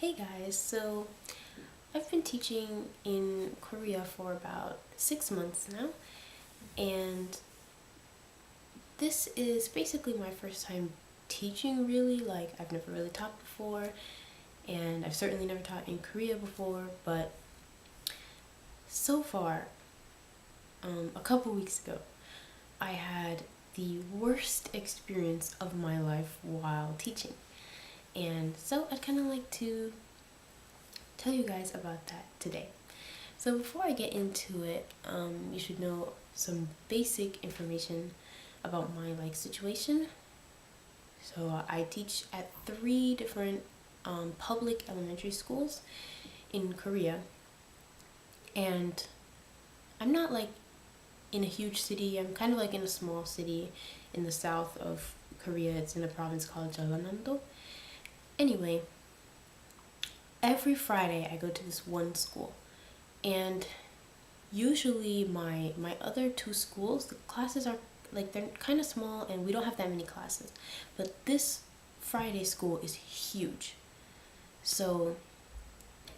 Hey guys, so I've been teaching in Korea for about 6 months now, and this is basically my first time teaching really. Like, I've never really taught before, and I've certainly never taught in Korea before, but so far, a couple weeks ago, I had the worst experience of my life while teaching. And so I'd kind of like to tell you guys about that today. So before I get into it, you should know some basic information about my situation. So I teach at 3 different public elementary schools in Korea, and I'm not like in a huge city. I'm kind of like in a small city in the south of Korea. It's in a province called Jeollanam-do. Anyway, every Friday I go to this one school, and usually my other 2 schools, the classes are like, they're kind of small and we don't have that many classes, but this Friday school is huge. So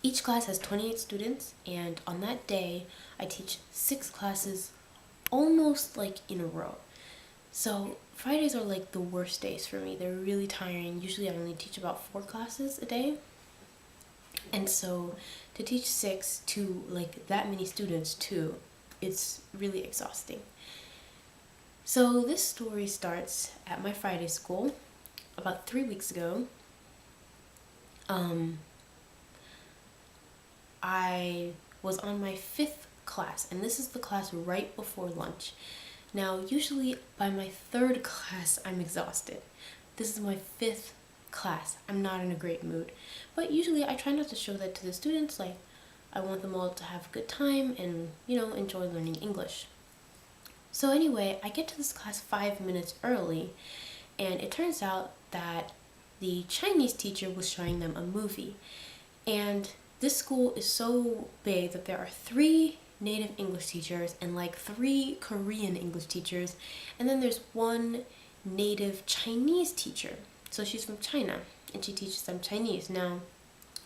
each class has 28 students, and on that day I teach 6 classes almost like in a row. So Fridays are like the worst days for me. They're really tiring. Usually I only teach about 4 classes a day, and so to teach 6 to like that many students too, it's really exhausting. So this story starts at my Friday school about 3 weeks ago. I was on my 5th class, and this is the class right before lunch. Now, usually by my 3rd class, I'm exhausted. This is my 5th class. I'm not in a great mood. But usually I try not to show that to the students. Like, I want them all to have a good time and, enjoy learning English. So anyway, I get to this class 5 minutes early, and it turns out that the Chinese teacher was showing them a movie. And this school is so big that there are 3 native English teachers and like 3 Korean English teachers, and then there's 1 native Chinese teacher. So she's from China and she teaches them Chinese. Now,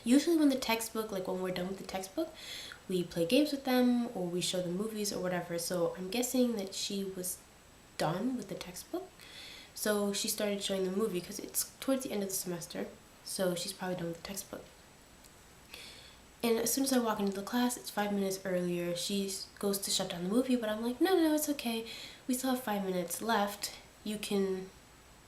usually when we're done with the textbook, we play games with them or we show them movies or whatever. So I'm guessing that she was done with the textbook. So she started showing the movie because it's towards the end of the semester. So she's probably done with the textbook. And as soon as I walk into the class, it's 5 minutes earlier. She goes to shut down the movie, but I'm like, no, it's okay. We still have 5 minutes left. You can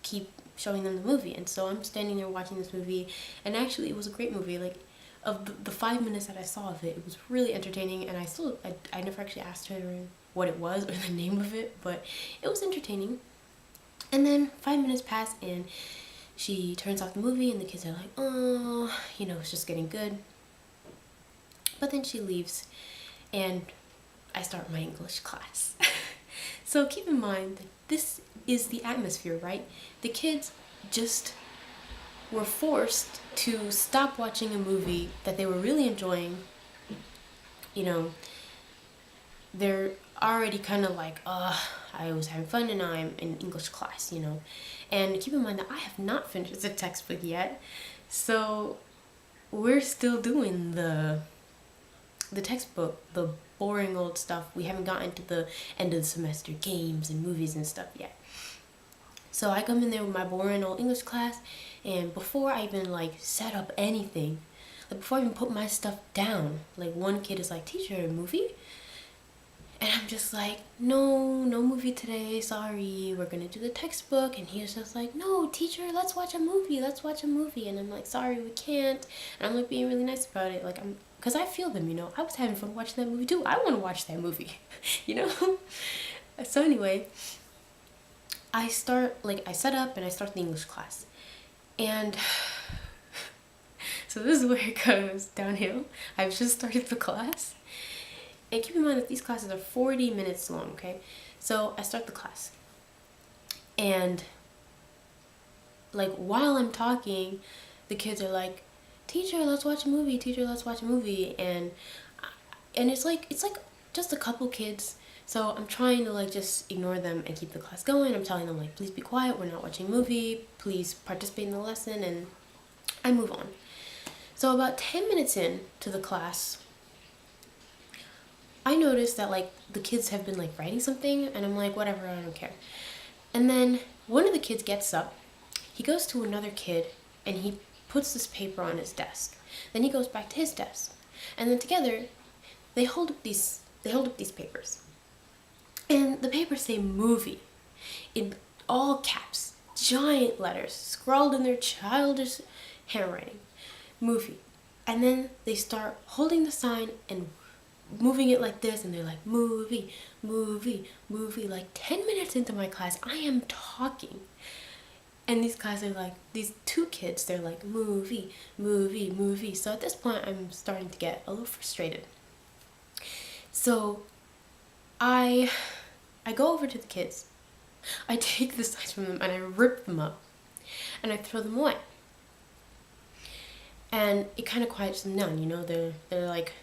keep showing them the movie. And so I'm standing there watching this movie, and actually it was a great movie. Like, of the 5 minutes that I saw of it, it was really entertaining, and I never actually asked her what it was or the name of it, but it was entertaining. And then 5 minutes pass, and she turns off the movie, and the kids are like, oh, it's just getting good. But then she leaves, and I start my English class. So keep in mind that this is the atmosphere, right? The kids just were forced to stop watching a movie that they were really enjoying. They're already kind of like, I was having fun and I'm in English class, And keep in mind that I have not finished the textbook yet. So we're still doing the textbook, the boring old stuff. We haven't gotten to the end of the semester games and movies and stuff yet. So I come in there with my boring old English class, and before I even set up anything, before I even put my stuff down, one kid is like, teacher, a movie? And I'm just like, no movie today, sorry, we're gonna do the textbook. And he was just like, no, teacher, let's watch a movie. And I'm like, sorry, we can't. And I'm like being really nice about it. Because I feel them, I was having fun watching that movie too. I want to watch that movie, So anyway, I set up and I start the English class. And so this is where it goes downhill. I've just started the class. And keep in mind that these classes are 40 minutes long, okay? So I start the class. And while I'm talking, the kids are like, teacher, let's watch a movie. Teacher, let's watch a movie. And it's like just a couple kids. So I'm trying to just ignore them and keep the class going. I'm telling them please be quiet. We're not watching a movie. Please participate in the lesson. And I move on. So about 10 minutes in to the class, I noticed that like the kids have been like writing something, and I'm like, whatever, I don't care. And then one of the kids gets up, he goes to another kid, and he puts this paper on his desk. Then he goes back to his desk, and then together they hold up these papers, and the papers say movie in all caps, giant letters, scrawled in their childish handwriting, movie. And then they start holding the sign and moving it like this, and they're like, movie, movie, movie. Like 10 minutes into my class, I am talking. And these guys are like, these two kids, they're like, movie, movie, movie. So at this point, I'm starting to get a little frustrated. So I go over to the kids. I take the signs from them and I rip them up and I throw them away. And it kind of quiets them down, you know, they're like,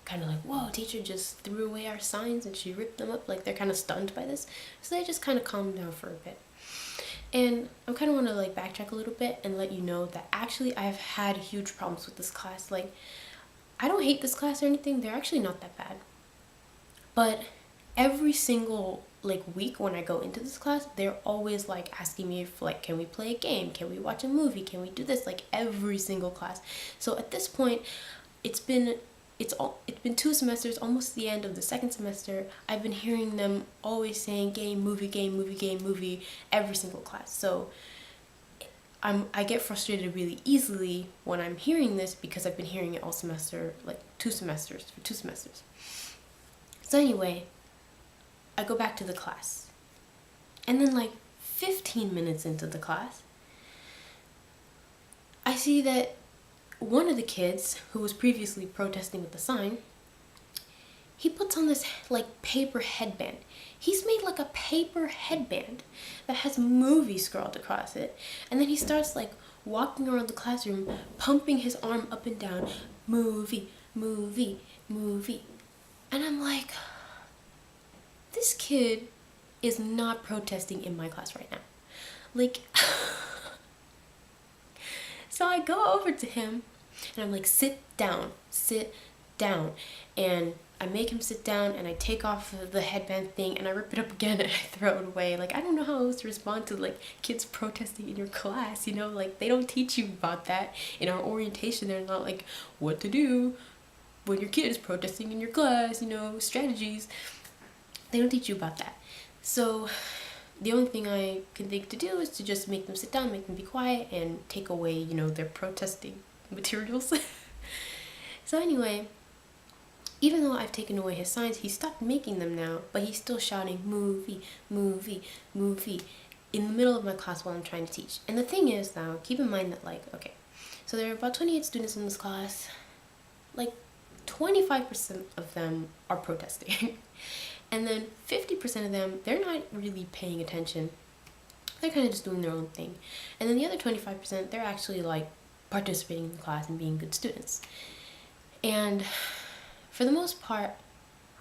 kind of like, whoa, teacher just threw away our signs and she ripped them up. Like they're kind of stunned by this. So they just kind of calm down for a bit. And I kind of want to like backtrack a little bit and let you know that actually I've had huge problems with this class. Like, I don't hate this class or anything. They're actually not that bad. But every single like week when I go into this class, they're always like asking me if like, can we play a game? Can we watch a movie? Can we do this? Like every single class. So at this point, it's been 2 semesters, almost the end of the second semester. I've been hearing them always saying game, movie, game, movie, game, movie, every single class. So I get frustrated really easily when I'm hearing this because I've been hearing it all semester, like 2 semesters. So anyway, I go back to the class. And then like 15 minutes into the class, I see that one of the kids who was previously protesting with the sign, he puts on this like paper headband. He's made like a paper headband that has movie scrawled across it. And then he starts like walking around the classroom, pumping his arm up and down, movie, movie, movie. And I'm like, this kid is not protesting in my class right now. Like, so I go over to him and I'm like, sit down. And I make him sit down and I take off the headband thing and I rip it up again and I throw it away. Like, I don't know how else to respond to like kids protesting in your class, you know, like they don't teach you about that in our orientation. They're not like what to do when your kid is protesting in your class, you know, strategies. They don't teach you about that. So the only thing I can think to do is to just make them sit down, make them be quiet, and take away, you know, their protesting materials. So anyway, even though I've taken away his signs, he stopped making them now, but he's still shouting movie, movie, movie in the middle of my class while I'm trying to teach. And the thing is now, keep in mind that like, okay, so there are about 28 students in this class, like 25% of them are protesting. And then 50% of them, they're not really paying attention. They're kind of just doing their own thing. And then the other 25%, they're actually like participating in the class and being good students. And for the most part,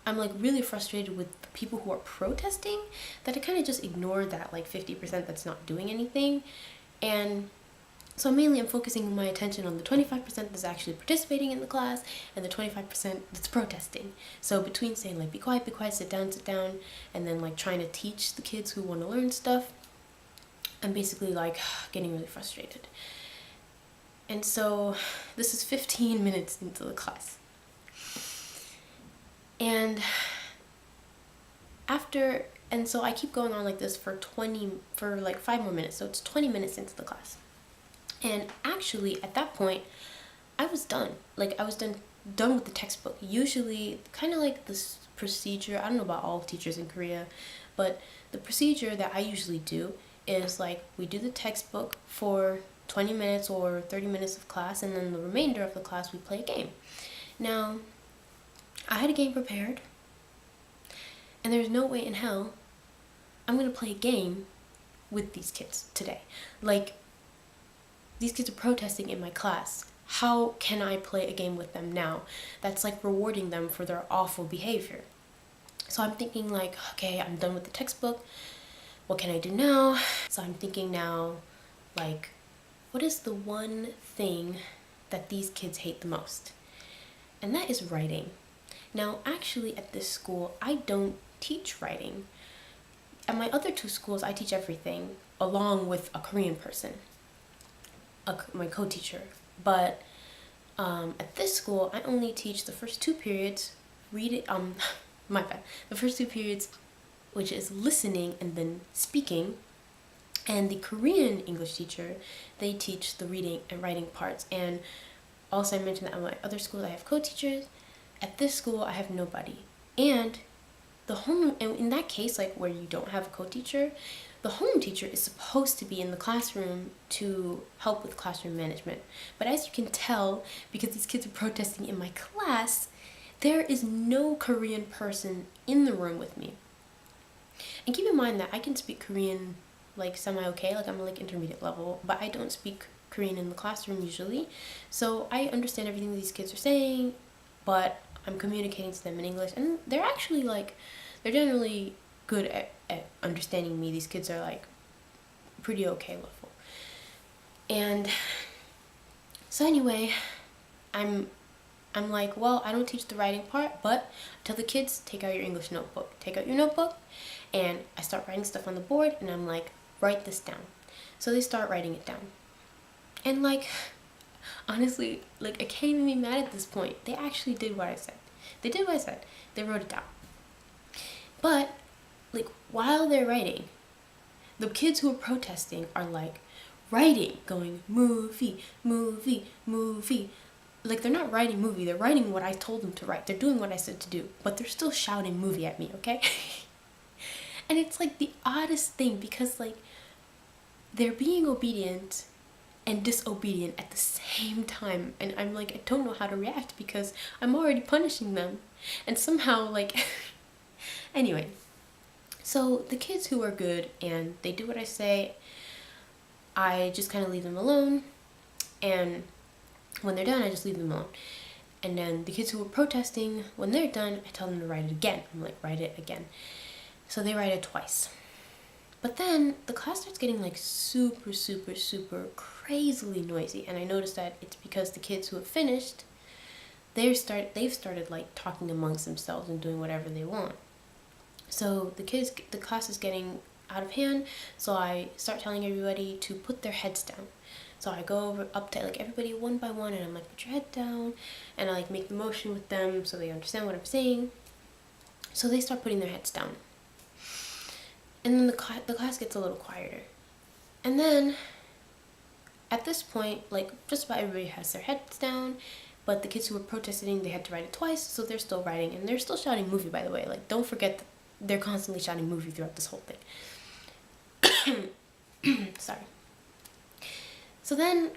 I'm like really frustrated with the people who are protesting that I kind of just ignore that like 50% that's not doing anything. And so mainly I'm focusing my attention on the 25% that's actually participating in the class and the 25% that's protesting. So between saying like be quiet, sit down, and then like trying to teach the kids who want to learn stuff, I'm basically like getting really frustrated. And so this is 15 minutes into the class. And so I keep going on like this for like 5 more minutes. So it's 20 minutes into the class. And actually, at that point, I was done. Like, I was done with the textbook. Usually, kind of like this procedure, I don't know about all teachers in Korea, but the procedure that I usually do is, like, we do the textbook for 20 minutes or 30 minutes of class, and then the remainder of the class, we play a game. Now, I had a game prepared, and there's no way in hell I'm going to play a game with these kids today. Like, these kids are protesting in my class. How can I play a game with them now? That's like rewarding them for their awful behavior. So I'm thinking like, okay, I'm done with the textbook. What can I do now? So I'm thinking now, like, what is the one thing that these kids hate the most, and that is writing. Now, actually, at this school, I don't teach writing. At my other two schools, I teach everything along with a Korean person, my co-teacher. But at this school, I only teach the first two periods, my bad, the first two periods, which is listening and then speaking. And the Korean English teacher, they teach the reading and writing parts. And also I mentioned that at my other schools I have co-teachers. At this school I have nobody. And in that case, like where you don't have a co-teacher, the home teacher is supposed to be in the classroom to help with classroom management. But as you can tell, because these kids are protesting in my class, there is no Korean person in the room with me. And keep in mind that I can speak Korean like semi-okay, like I'm like intermediate level, but I don't speak Korean in the classroom usually. So I understand everything these kids are saying, but I'm communicating to them in English, and they're actually like, they're generally good at understanding me. These kids are like pretty okay level. And so anyway, I'm like, well, I don't teach the writing part, but I tell the kids, take out your English notebook. Take out your notebook, and I start writing stuff on the board, and I'm like, write this down. So they start writing it down. And like, honestly, like I can't even be mad at this point. They actually did what I said. They did what I said. They wrote it down. But like while they're writing, the kids who are protesting are like writing, going movie, movie, movie. Like they're not writing movie, they're writing what I told them to write. They're doing what I said to do, but they're still shouting movie at me, okay? And it's like the oddest thing because like they're being obedient and disobedient at the same time, and I'm like, I don't know how to react because I'm already punishing them, and somehow like anyway, so the kids who are good and they do what I say, I just kind of leave them alone, and when they're done I just leave them alone. And then the kids who are protesting, when they're done, I tell them to write it again. I'm like, write it again. So they write it twice. But then the class starts getting like super, super, super crazily noisy. And I noticed that it's because the kids who have finished, they've started like talking amongst themselves and doing whatever they want. So the class is getting out of hand. So I start telling everybody to put their heads down. So I go up to like everybody one by one, and I'm like, put your head down. And I like make the motion with them so they understand what I'm saying. So they start putting their heads down. And then the class gets a little quieter. And then at this point, like just about everybody has their heads down, but the kids who were protesting, they had to write it twice, so they're still writing, and they're still shouting movie, by the way. Like, don't forget that they're constantly shouting movie throughout this whole thing. Sorry. So then,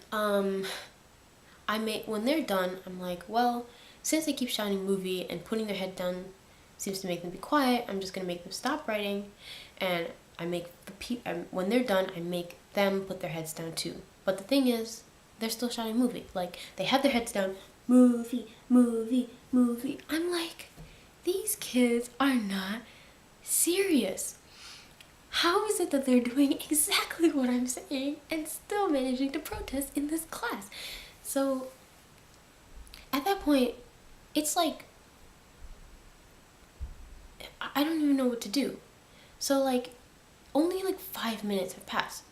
when they're done, I'm like, well, since they keep shouting movie and putting their head down seems to make them be quiet, I'm just gonna make them stop writing, and when they're done, I make them put their heads down too. But the thing is, they're still shouting movie. Like, they have their heads down, movie, movie, movie. I'm like, these kids are not serious. How is it that they're doing exactly what I'm saying and still managing to protest in this class? So at that point, it's like, I don't even know what to do. So like, only like 5 minutes have passed.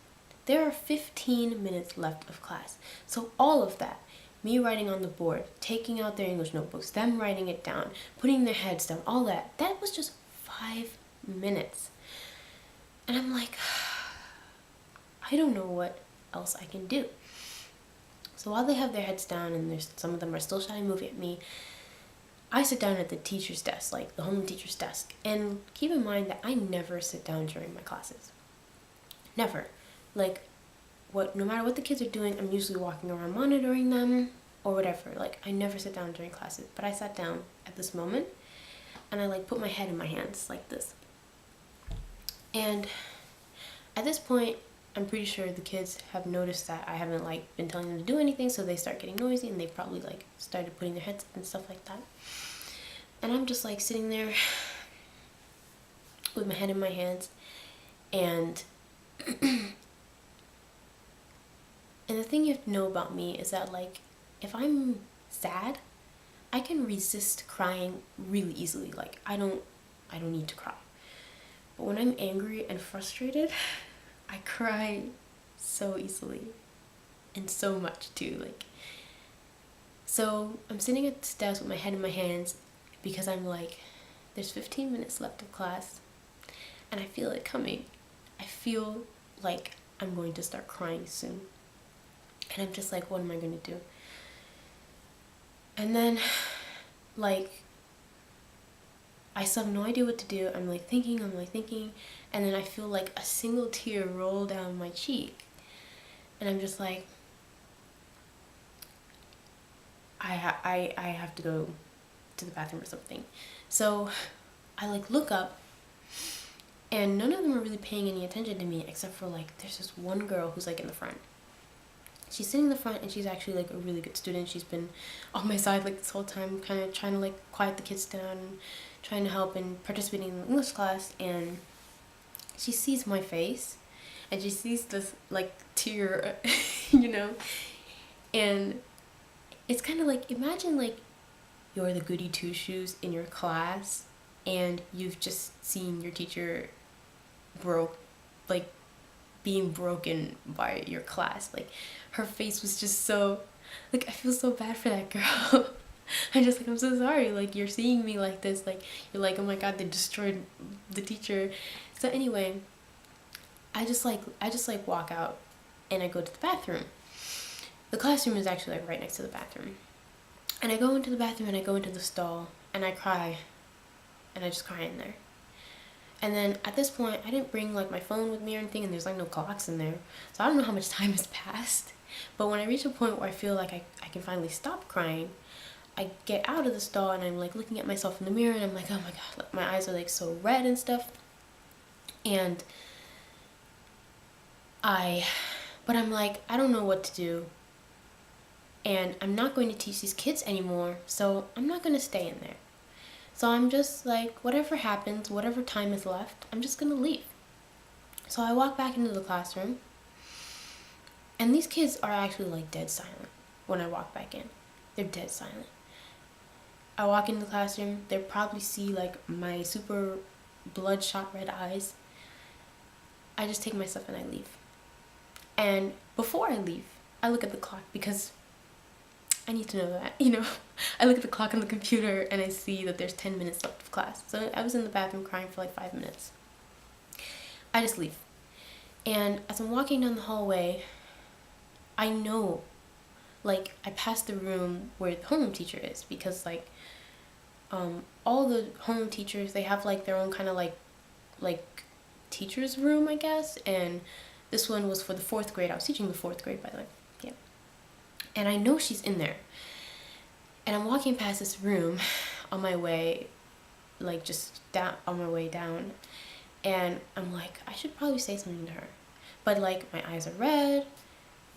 There are 15 minutes left of class. So all of that, me writing on the board, taking out their English notebooks, them writing it down, putting their heads down, all that was just 5 minutes. And I'm like, I don't know what else I can do. So while they have their heads down and some of them are still shouting movie at me, I sit down at the teacher's desk, like the home teacher's desk. And keep in mind that I never sit down during my classes. Never. Like, no matter what the kids are doing, I'm usually walking around monitoring them or whatever. Like, I never sit down during classes. But I sat down at this moment, and I like put my head in my hands like this. And at this point, I'm pretty sure the kids have noticed that I haven't like been telling them to do anything, so they start getting noisy, and they probably like started putting their heads up and stuff like that. And I'm just like sitting there with my head in my hands, and and the thing you have to know about me is that like if I'm sad, I can resist crying really easily. Like I don't need to cry. But when I'm angry and frustrated, I cry so easily and so much too. Like, so I'm sitting at this desk with my head in my hands because I'm like, there's 15 minutes left of class and I feel it coming. I feel like I'm going to start crying soon. And I'm just like, what am I going to do? And then, like, I still have no idea what to do. I'm like thinking, and then I feel like a single tear roll down my cheek. And I'm just like, I have to go to the bathroom or something. So I like look up, and none of them are really paying any attention to me except for like there's this one girl who's like in the front. She's sitting in the front and she's actually like a really good student. She's been on my side like this whole time, kind of trying to like quiet the kids down and trying to help and participating in the English class. And she sees my face and she sees this like tear, you know, and it's kind of like, imagine like you're the goody two shoes in your class and you've just seen your teacher being broken by your class. Like her face was just so, like, I feel so bad for that girl. I'm just like, I'm so sorry, like you're seeing me like this, like you're like, oh my god, they destroyed the teacher. So anyway, I just like walk out and I go to the bathroom. The classroom is actually like right next to the bathroom. And I go into the bathroom and I go into the stall and I cry, and I just cry in there. And then at this point, I didn't bring like my phone with me or anything, and there's like no clocks in there. So I don't know how much time has passed. But when I reach a point where I feel like I can finally stop crying, I get out of the stall and I'm like looking at myself in the mirror and I'm like, oh my god, like, my eyes are like so red and stuff. And but I'm like, I don't know what to do. And I'm not going to teach these kids anymore, so I'm not going to stay in there. So I'm just like, whatever happens, whatever time is left, I'm just going to leave. So I walk back into the classroom, and these kids are actually like dead silent when I walk back in. They're dead silent. I walk into the classroom, they probably see like my super bloodshot red eyes. I just take my stuff and I leave. And before I leave, I look at the clock because I need to know that, you know. I look at the clock on the computer and I see that there's 10 minutes left of class. So I was in the bathroom crying for like 5 minutes. I just leave. And as I'm walking down the hallway, I know, like, I pass the room where the homeroom teacher is, because like all the homeroom teachers, they have like their own kind of like teacher's room, I guess. And this one was for the 4th grade. I was teaching the 4th grade, by the way. Yeah. And I know she's in there. And I'm walking past this room on my way, like just down, on my way down. And I'm like, I should probably say something to her. But like my eyes are red.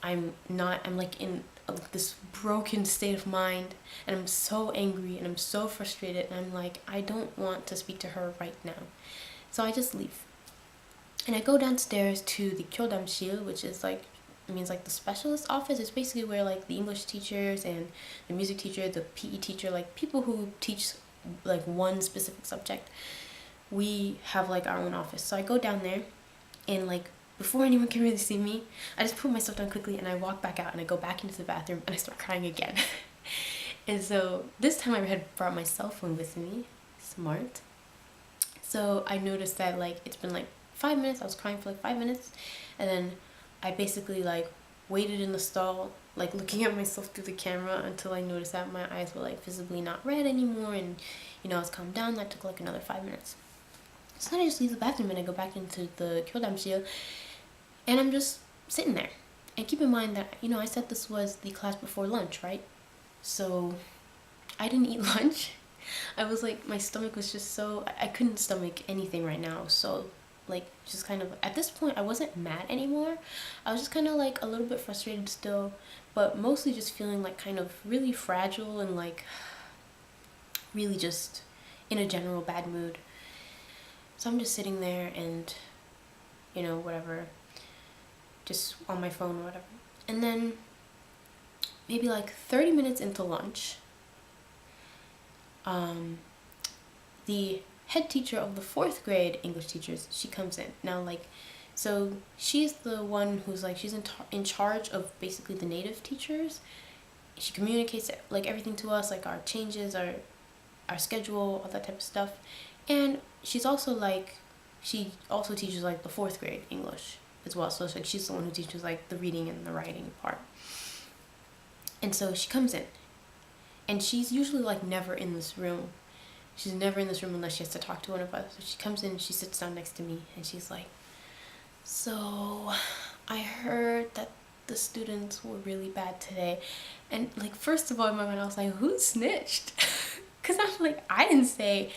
I'm like in this broken state of mind. And I'm so angry and I'm so frustrated. And I'm like, I don't want to speak to her right now. So I just leave. And I go downstairs to the 교담실, which is like, it means like the specialist office. It's basically where like the English teachers and the music teacher, the PE teacher, like people who teach like one specific subject, we have like our own office. So I go down there, and like before anyone can really see me, I just put my stuff down quickly and I walk back out and I go back into the bathroom and I start crying again. And so this time I had brought my cell phone with me. Smart. So I noticed that like it's been like 5 minutes. I was crying for like 5 minutes, and then I basically like waited in the stall, like looking at myself through the camera until I noticed that my eyes were like visibly not red anymore, and you know, I was calmed down. That took like another 5 minutes. So then I just leave the bathroom and I go back into the 교담실, and I'm just sitting there. And keep in mind that, you know, I said this was the class before lunch, right? So I didn't eat lunch. I was like, my stomach was just so, I couldn't stomach anything right now. So like, just kind of, at this point I wasn't mad anymore. I was just kind of like a little bit frustrated still, but mostly just feeling like kind of really fragile and like really just in a general bad mood. So I'm just sitting there and, you know, whatever, just on my phone or whatever. And then, maybe like 30 minutes into lunch, the head teacher of the 4th grade English teachers, she comes in. Now, like, so she's the one who's like, she's in charge of basically the native teachers. She communicates like everything to us, like our changes, our schedule, all that type of stuff. And she's also like, she also teaches like the 4th grade English as well. So it's like she's the one who teaches like the reading and the writing part. And so she comes in, and she's usually like never in this room. She's never in this room unless she has to talk to one of us. So she comes in, she sits down next to me, and she's like, so I heard that the students were really bad today. And like, first of all, in my mind, I was like, who snitched? Because I'm like, I didn't say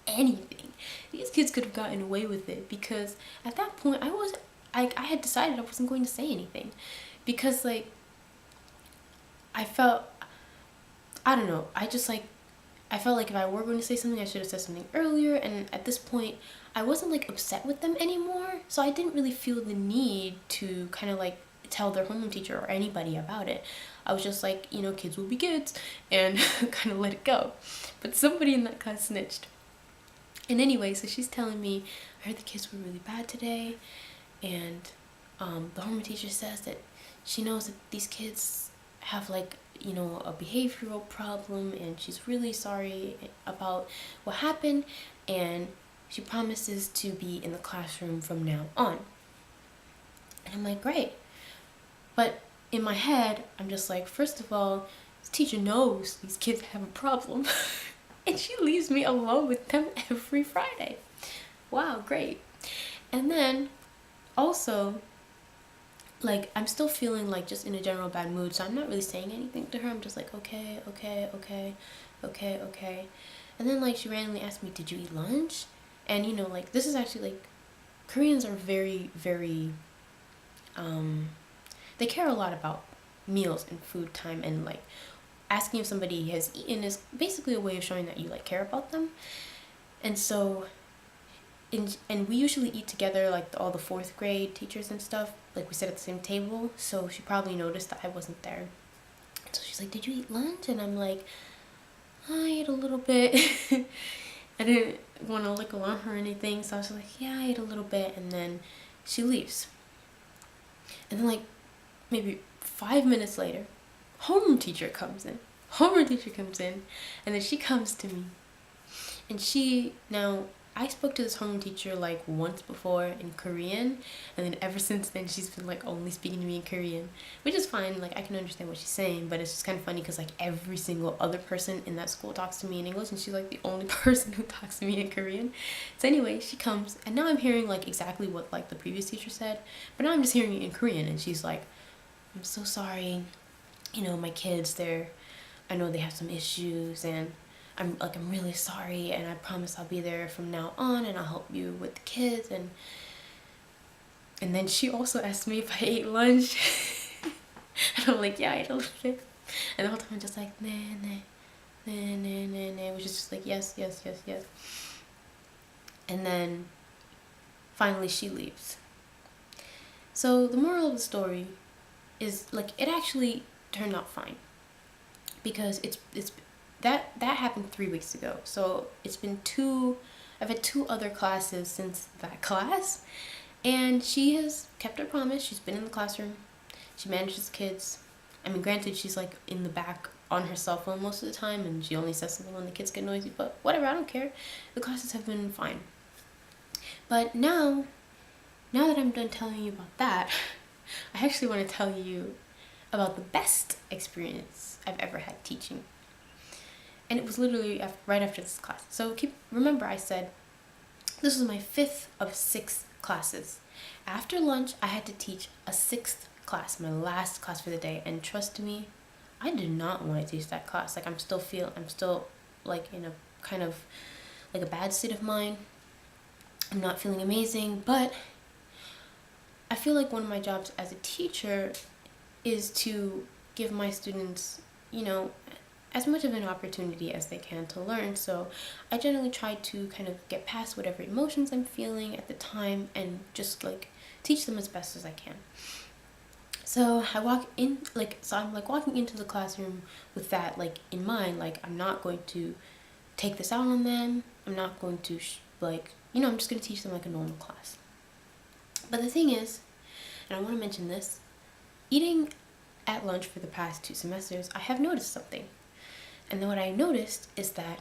anything. These kids could have gotten away with it, because at that point I had decided I wasn't going to say anything, because like I felt, I don't know, I felt like if I were going to say something, I should have said something earlier. And at this point, I wasn't like upset with them anymore, so I didn't really feel the need to kind of like tell their homeroom teacher or anybody about it. I was just like, you know, kids will be kids, and kind of let it go. But somebody in that class snitched. And anyway, so she's telling me, I heard the kids were really bad today, and the homeroom teacher says that she knows that these kids have like, you know, a behavioral problem, and she's really sorry about what happened, and she promises to be in the classroom from now on. And I'm like, great. But in my head, I'm just like, first of all, this teacher knows these kids have a problem and she leaves me alone with them every Friday. Wow, great. And then also, like, I'm still feeling like just in a general bad mood, so I'm not really saying anything to her. I'm just like, okay. And then like she randomly asked me, did you eat lunch? And you know, like, this is actually like, Koreans are very, very, they care a lot about meals and food time, and like asking if somebody has eaten is basically a way of showing that you like care about them. And so and we usually eat together, like all the 4th grade teachers and stuff, like we sit at the same table, so she probably noticed that I wasn't there. So she's like, did you eat lunch? And I'm like, I ate a little bit. I didn't want to like alarm her or anything, so I was like, yeah, I ate a little bit. And then she leaves. And then like maybe 5 minutes later, homeroom teacher comes in. And then she comes to me. And now I spoke to this homeroom teacher like once before in Korean, and then ever since then she's been like only speaking to me in Korean, which is fine. Like, I can understand what she's saying, but it's just kind of funny because like every single other person in that school talks to me in English, and she's like the only person who talks to me in Korean. So anyway, she comes, and now I'm hearing like exactly what like the previous teacher said, but now I'm just hearing it in Korean. And she's like, I'm so sorry, you know, my kids, I know they have some issues, and I'm really sorry, and I promise I'll be there from now on, and I'll help you with the kids. And then she also asked me if I ate lunch. And I'm like, yeah, I ate a little bit. And the whole time I'm just like, nah, which is just like, yes. And then finally she leaves. So the moral of the story is like, it actually turned out fine, because that happened 3 weeks ago. So it's been I've had 2 other classes since that class, and she has kept her promise. She's been in the classroom, she manages kids. I mean, granted, she's like in the back on her cell phone most of the time, and she only says something when the kids get noisy, but whatever, I don't care. The classes have been fine. But now that I'm done telling you about that, I actually want to tell you about the best experience I've ever had teaching. And it was literally right after this class. So remember, I said this was my 5th of 6 classes. After lunch, I had to teach a 6th class, my last class for the day. And trust me, I did not want to teach that class. Like, I'm still like in a kind of like a bad state of mind. I'm not feeling amazing, but I feel like one of my jobs as a teacher is to give my students, you know, as much of an opportunity as they can to learn. So I generally try to kind of get past whatever emotions I'm feeling at the time and just like teach them as best as I can. So I walk in, like, so I'm like walking into the classroom with that like in mind, like I'm not going to take this out on them. I'm not going to like, I'm just going to teach them like a normal class. But the thing is, and I want to mention this, eating at lunch for the past 2 semesters, I have noticed something. And then what I noticed is that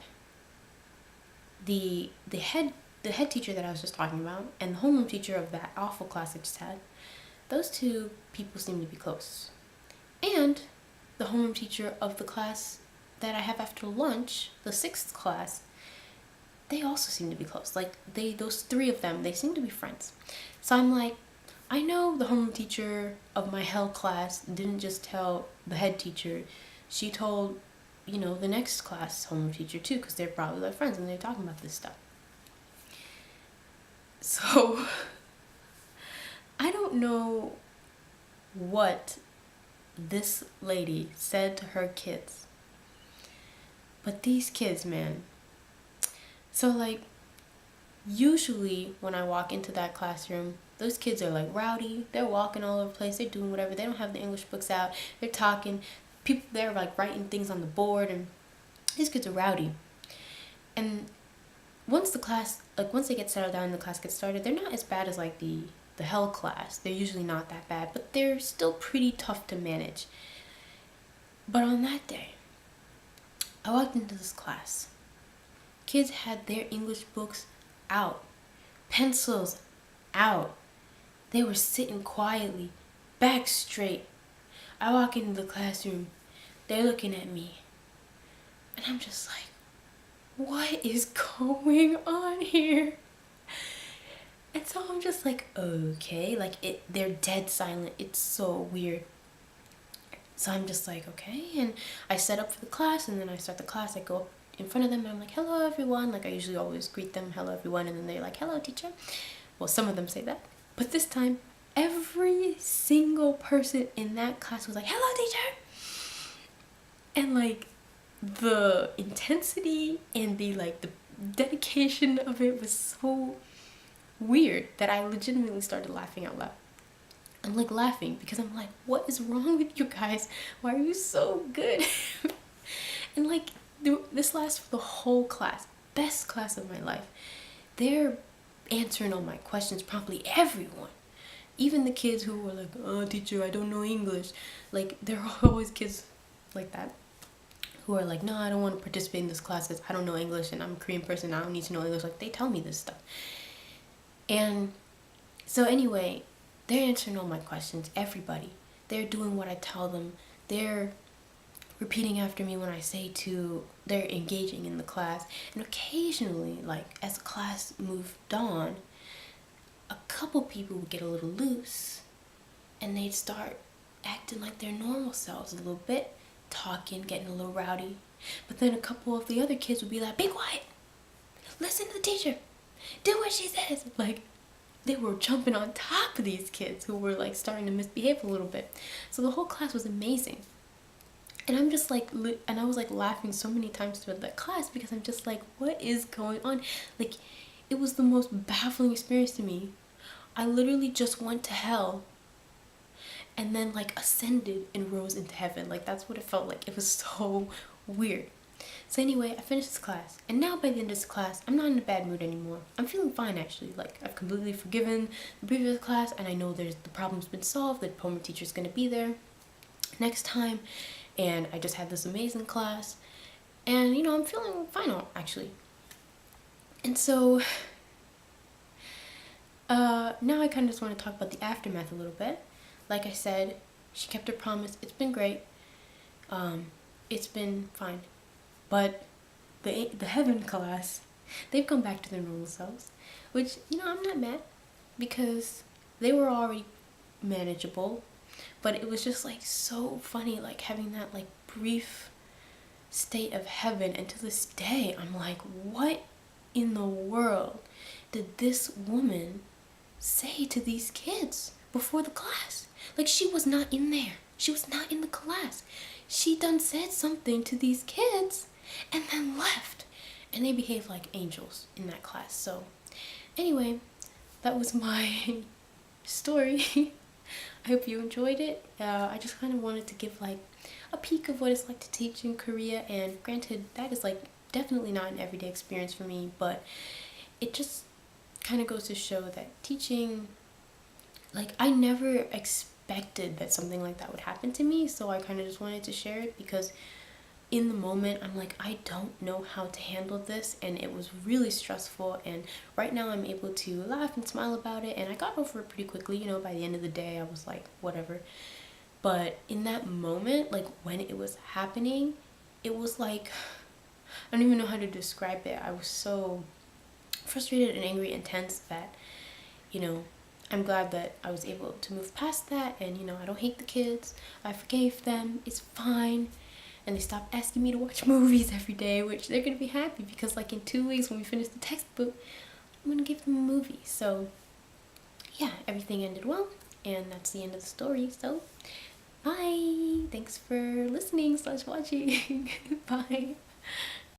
the head teacher that I was just talking about and the homeroom teacher of that awful class I just had, those two people seem to be close. And the homeroom teacher of the class that I have after lunch, the 6th class, they also seem to be close. Like those three of them, they seem to be friends. So I'm like, I know the homeroom teacher of my hell class didn't just tell the head teacher, she told, the next class homeroom teacher too, because they're probably like friends and they're talking about this stuff. So I don't know what this lady said to her kids, but these kids, man. So like, usually when I walk into that classroom, those kids are like rowdy. They're walking all over the place. They're doing whatever. They don't have the English books out. They're talking. People there are like writing things on the board, and these kids are rowdy. And once they get settled down and the class gets started, they're not as bad as like the hell class. They're usually not that bad, but they're still pretty tough to manage. But on that day, I walked into this class. Kids had their English books out, pencils out. They were sitting quietly, back straight. I walk into the classroom, they're looking at me, and I'm just like, what is going on here? And so I'm just like, okay, like they're dead silent. It's so weird. So I'm just like, okay, and I set up for the class, and then I start the class. I go up in front of them, and I'm like, hello everyone. Like I usually always greet them, hello everyone, and then they're like, hello teacher. Well, some of them say that, but this time every single person in that class was like, hello teacher. And like the intensity and the dedication of it was so weird that I legitimately started laughing out loud. I'm like laughing because I'm like, what is wrong with you guys? Why are you so good? And like this lasts for the whole class. Best class of my life. They're answering all my questions promptly. Everyone. Even the kids who were like, oh teacher, I don't know English. Like there are always kids like that who are like, no, I don't want to participate in this class because I don't know English and I'm a Korean person. I don't need to know English. Like they tell me this stuff. And so anyway, they're answering all my questions. Everybody. They're doing what I tell them. They're repeating after me when I say to. They're engaging in the class. And occasionally, like as the class moved on, a couple people would get a little loose and they'd start acting like their normal selves a little bit, talking, getting a little rowdy. But then a couple of the other kids would be like, be quiet, listen to the teacher, do what she says. Like they were jumping on top of these kids who were like starting to misbehave a little bit. So the whole class was amazing. And I'm just like, and I was like laughing so many times throughout that class because I'm just like, what is going on? Like, it was the most baffling experience to me. I literally just went to hell and then like ascended and rose into heaven. Like that's what it felt like. It was so weird. So anyway, I finished this class, and now by the end of this class, I'm not in a bad mood anymore. I'm feeling fine actually. Like I've completely forgiven the previous class, and I know the problem's been solved. The homeroom teacher's gonna be there next time, and I just had this amazing class, and I'm feeling fine actually. And so now I kind of just want to talk about the aftermath a little bit. Like I said, she kept her promise. It's been great. It's been fine. But the heaven class, they've come back to their normal selves, which, I'm not mad because they were already manageable. But it was just like so funny, like having that like brief state of heaven. And to this day, I'm like, what in the world did this woman say to these kids before the class? Like she was not in there. She was not in the class. She done said something to these kids and then left. And they behaved like angels in that class. So anyway, that was my story I hope you enjoyed it. I just kind of wanted to give like a peek of what it's like to teach in Korea, and granted that is like definitely not an everyday experience for me, but it just kind of goes to show that teaching, like, I never expected that something like that would happen to me, so I kind of just wanted to share it because in the moment I'm like, I don't know how to handle this, and it was really stressful, and right now I'm able to laugh and smile about it, and I got over it pretty quickly. You know, by the end of the day I was like, whatever. But in that moment, like when it was happening, it was like, I don't even know how to describe it. I was so frustrated and angry and tense that, you know, I'm glad that I was able to move past that, and you know, I don't hate the kids. I forgave them. It's fine. And they stopped asking me to watch movies every day, which they're gonna be happy because like in 2 weeks when we finish the textbook, I'm gonna give them a movie. So yeah, everything ended well, and that's the end of the story. So bye. Thanks for listening/watching. Bye.